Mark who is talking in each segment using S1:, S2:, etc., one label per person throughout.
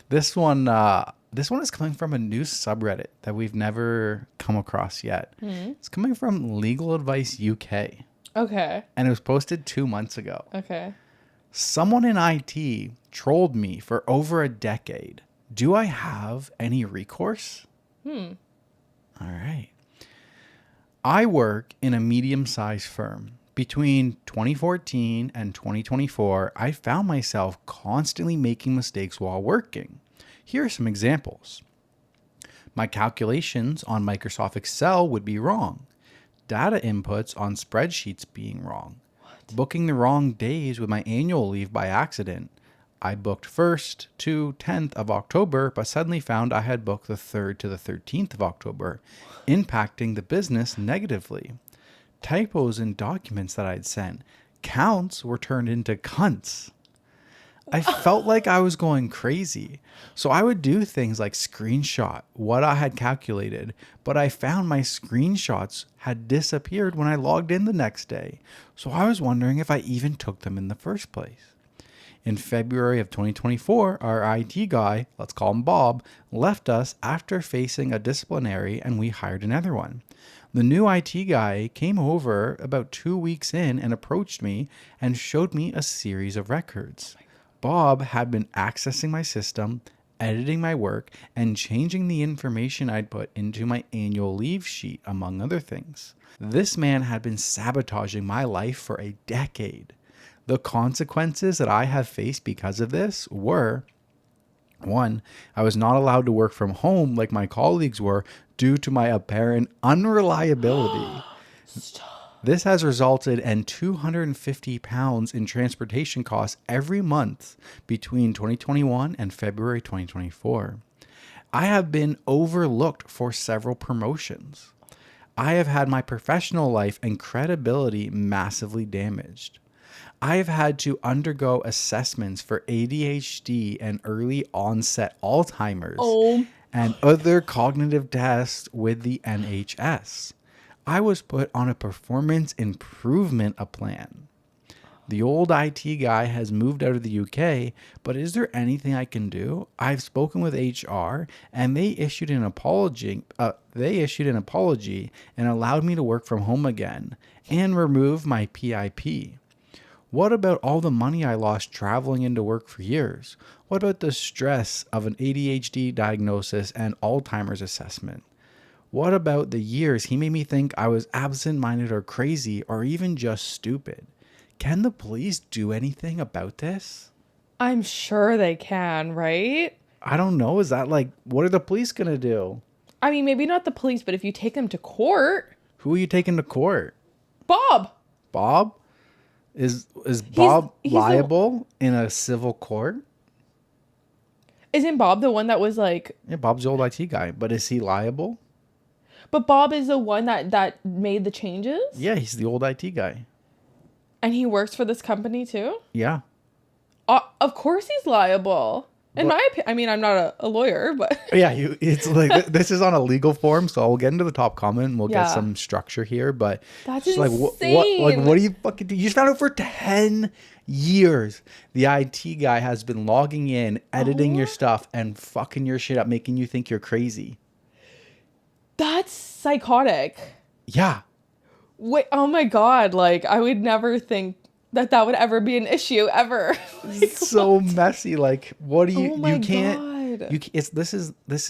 S1: This one is coming from a new subreddit that we've never come across yet. It's coming from Legal Advice UK.
S2: Okay.
S1: And it was posted 2 months ago.
S2: Okay.
S1: Someone in IT trolled me for over a decade. Do I have any recourse? All right. I work in a medium-sized firm. Between 2014 and 2024, I found myself constantly making mistakes while working. Here are some examples. My calculations on Microsoft Excel would be wrong. Data inputs on spreadsheets being wrong. Booking the wrong days with my annual leave by accident. I booked 1st to 10th of October, but suddenly found I had booked the 3rd to the 13th of October, impacting the business negatively. Typos in documents that I'd sent. Counts were turned into cunts. I felt like I was going crazy. So I would do things like screenshot what I had calculated, but I found my screenshots had disappeared when I logged in the next day. So I was wondering if I even took them in the first place. In February of 2024, our IT guy, let's call him Bob, left us after facing a disciplinary and we hired another one. The new IT guy came over about 2 weeks in and approached me and showed me a series of records. Bob had been accessing my system, editing my work, and changing the information I'd put into my annual leave sheet, among other things. This man had been sabotaging my life for a decade. The consequences that I have faced because of this were: 1, I was not allowed to work from home like my colleagues were due to my apparent unreliability. This has resulted in £250 in transportation costs every month between 2021 and February 2024. I have been overlooked for several promotions. I have had my professional life and credibility massively damaged. I have had to undergo assessments for ADHD and early onset Alzheimer's and other cognitive tests with the NHS. I was put on a performance improvement plan. The old IT guy has moved out of the UK, but is there anything I can do? I've spoken with HR and they issued an apology and allowed me to work from home again and remove my PIP. What about all the money I lost traveling into work for years? What about the stress of an ADHD diagnosis and Alzheimer's assessment? What about the years he made me think I was absent-minded or crazy or even just stupid? Can the police do anything about this?
S2: I'm sure they can, right?
S1: I don't know. Is that like, what are the police going to do?
S2: I mean, maybe not the police, but if you take them to court.
S1: Who are you taking to court?
S2: Bob.
S1: Bob? Is Bob
S2: he's
S1: liable in a civil court?
S2: Isn't Bob the one that was like...
S1: Yeah, Bob's the old IT guy, but is he liable?
S2: But Bob is the one that made the changes?
S1: Yeah, he's the old IT guy.
S2: And he works for this company too?
S1: Yeah.
S2: Of course he's liable. In my opinion, I mean, I'm not a lawyer, but...
S1: Yeah, it's like, this is on a legal form, so we'll get into the top comment and we'll get
S2: Yeah.
S1: some structure here, but...
S2: That's
S1: just like,
S2: insane.
S1: what do you fucking do? You just found out for 10 years. The IT guy has been logging in, editing your stuff, and fucking your shit up, making you think you're crazy.
S2: That's psychotic.
S1: Yeah.
S2: Wait, oh my God. Like, I would never think that would ever be an issue, ever. Like,
S1: It's so messy. Like, what do you...
S2: Oh my
S1: you can't...
S2: God.
S1: This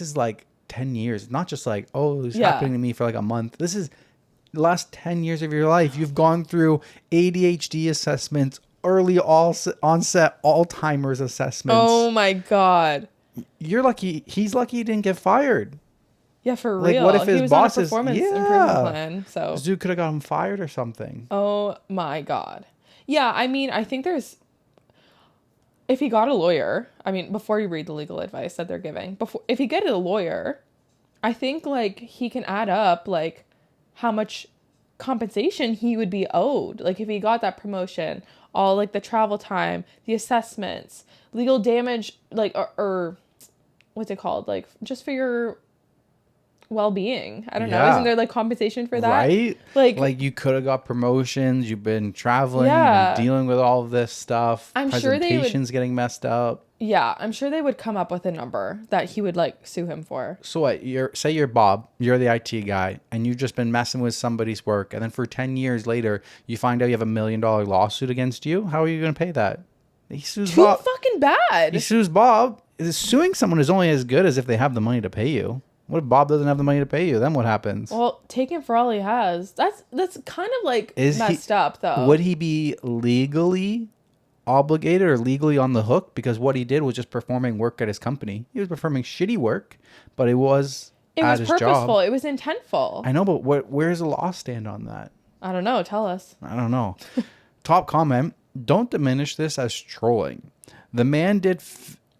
S1: is like 10 years. Not just like, oh, it's
S2: Yeah.
S1: happening to me for like a month. This is the last 10 years of your life. You've gone through ADHD assessments, early onset Alzheimer's assessments.
S2: Oh my God.
S1: You're lucky. He's lucky he didn't get fired.
S2: Yeah, for
S1: Like,
S2: real.
S1: what if his
S2: he was
S1: boss
S2: on a
S1: is-
S2: performance
S1: Yeah.
S2: improvement plan. So,
S1: This dude could have got him fired or something.
S2: oh my God. Yeah, I mean, I think if he got a lawyer, I mean, before you read the legal advice that they're giving, if he get a lawyer, I think like he can add up like how much compensation he would be owed. Like if he got that promotion, all like the travel time, the assessments, legal damage, like, or what's it called? Like just for your well-being. I don't know.
S1: Yeah.
S2: Isn't there like compensation for that?
S1: Right?
S2: Like
S1: you could have got promotions. You've been traveling,
S2: Yeah.
S1: you've been dealing with all of this stuff.
S2: I'm sure they would-
S1: Presentations getting messed up.
S2: Yeah, I'm sure they would come up with a number that he would like sue him for.
S1: So what? Say you're Bob, you're the IT guy, and you've just been messing with somebody's work, and then for 10 years later, you find out you have $1 million lawsuit against you. How are you going to pay that? He sues
S2: Too
S1: Bob.
S2: fucking bad.
S1: He sues Bob. Suing someone is only as good as if they have the money to pay you. What if Bob doesn't have the money to pay you? Then what happens?
S2: Well, take him for all he has. That's kind of like messed up, though.
S1: Would he be legally obligated or legally on the hook? Because what he did was just performing work at his company. He was performing shitty work, but it was at his
S2: purposeful.
S1: job.
S2: It was intentful.
S1: I know, but where's the law stand on that?
S2: I don't know. Tell us.
S1: I don't know. Top comment. Don't diminish this as trolling. The man did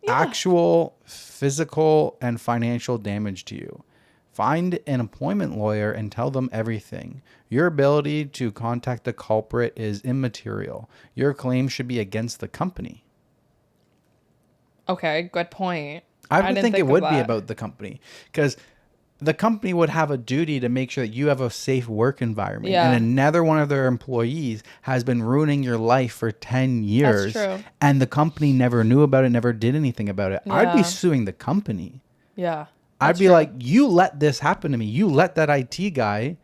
S1: actual physical and financial damage to you. Find an employment lawyer and tell them everything. Your ability to contact the culprit is immaterial. Your claim should be against the company.
S2: Okay, good point.
S1: I would think it would be about the company, because the company would have a duty to make sure that you have a safe work environment.
S2: Yeah.
S1: And another one of their employees has been ruining your life for 10 years.
S2: That's true.
S1: And the company never knew about it, never did anything about it.
S2: Yeah.
S1: I'd be suing the company.
S2: Yeah.
S1: I'd be like, you let this happen to me. You let that IT guy,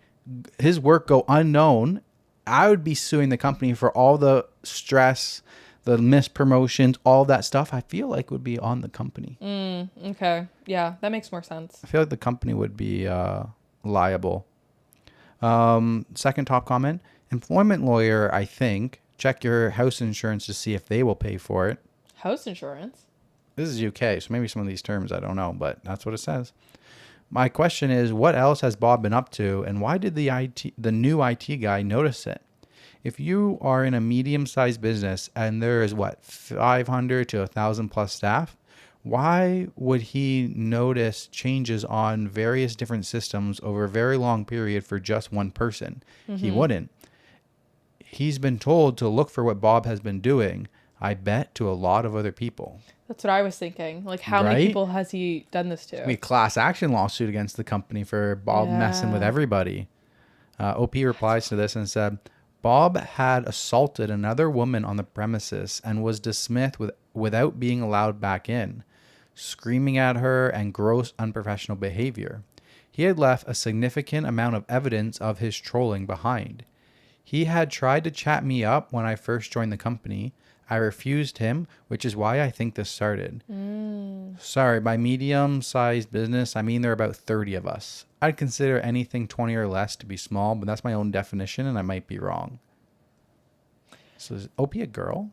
S1: his work go unknown. I would be suing the company for all the stress, the missed promotions, all that stuff. I feel like would be on the company.
S2: Okay. Yeah, that makes more sense.
S1: I feel like the company would be liable. Second top comment. Employment lawyer, I think. Check your house insurance to see if they will pay for it.
S2: House insurance?
S1: This is UK, so maybe some of these terms I don't know, but that's what it says. My question is, what else has Bob been up to, and why did the new IT guy notice it? If you are in a medium-sized business and there is 500 to 1,000 plus staff, why would he notice changes on various different systems over a very long period for just one person? Mm-hmm. He wouldn't. He's been told to look for what Bob has been doing, I bet, to a lot of other people.
S2: That's what I was thinking. Like, how many people has he done this to?
S1: A class action lawsuit against the company for Bob messing with everybody. OP replies to this and said, Bob had assaulted another woman on the premises and was dismissed without being allowed back in, screaming at her and gross unprofessional behavior. He had left a significant amount of evidence of his trolling behind. He had tried to chat me up when I first joined the company. I refused him, which is why I think this started. Sorry, by medium-sized business, I mean there are about 30 of us. I'd consider anything 20 or less to be small, but that's my own definition, and I might be wrong. So is OP a girl?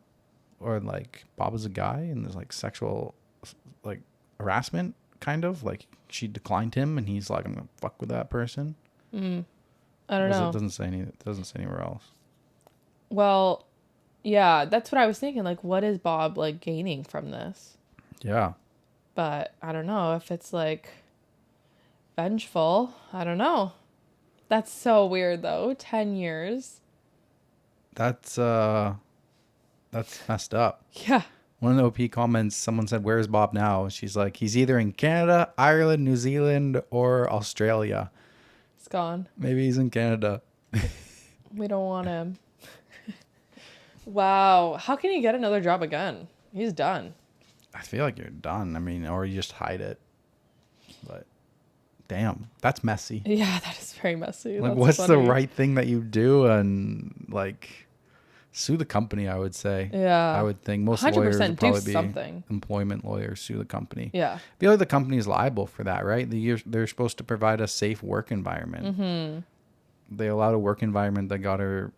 S1: Or, like, Bob is a guy, and there's, like, sexual, like, harassment, kind of? Like, she declined him, and he's like, I'm going to fuck with that person?
S2: I don't know.
S1: It doesn't say anywhere else.
S2: Well, yeah, that's what I was thinking. Like, what is Bob, like, gaining from this?
S1: Yeah.
S2: But I don't know if it's, like, vengeful. I don't know. That's so weird, though. 10 years.
S1: That's messed up.
S2: Yeah.
S1: One of the OP comments, someone said, where's Bob now? She's like, he's either in Canada, Ireland, New Zealand, or Australia.
S2: It's gone.
S1: Maybe he's in Canada.
S2: We don't want him. Wow. How can he get another job again? He's done.
S1: I feel like you're done. I mean, or you just hide it. But damn, that's messy.
S2: Yeah, that is very messy.
S1: Like,
S2: that's
S1: what's
S2: funny.
S1: the right thing that you do? And like, sue the company, I would say.
S2: Yeah.
S1: I would think most lawyers would probably be
S2: something.
S1: Employment lawyers, sue the company.
S2: Yeah.
S1: I feel like the company is liable for that, right? They're supposed to provide a safe work environment.
S2: Mm-hmm.
S1: They allowed a work environment that got her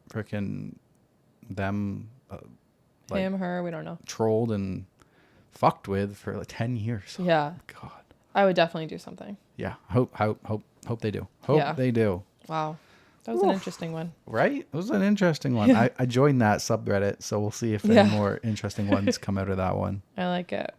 S1: freaking them like,
S2: him, her, we don't know,
S1: trolled and fucked with for like 10 years.
S2: Yeah.
S1: God.
S2: I would definitely do something.
S1: Yeah. Hope they do. Hope they do.
S2: Wow. That was an interesting one.
S1: Right? It was an interesting one. I joined that subreddit, so we'll see if any more interesting ones come out of that one.
S2: I like it.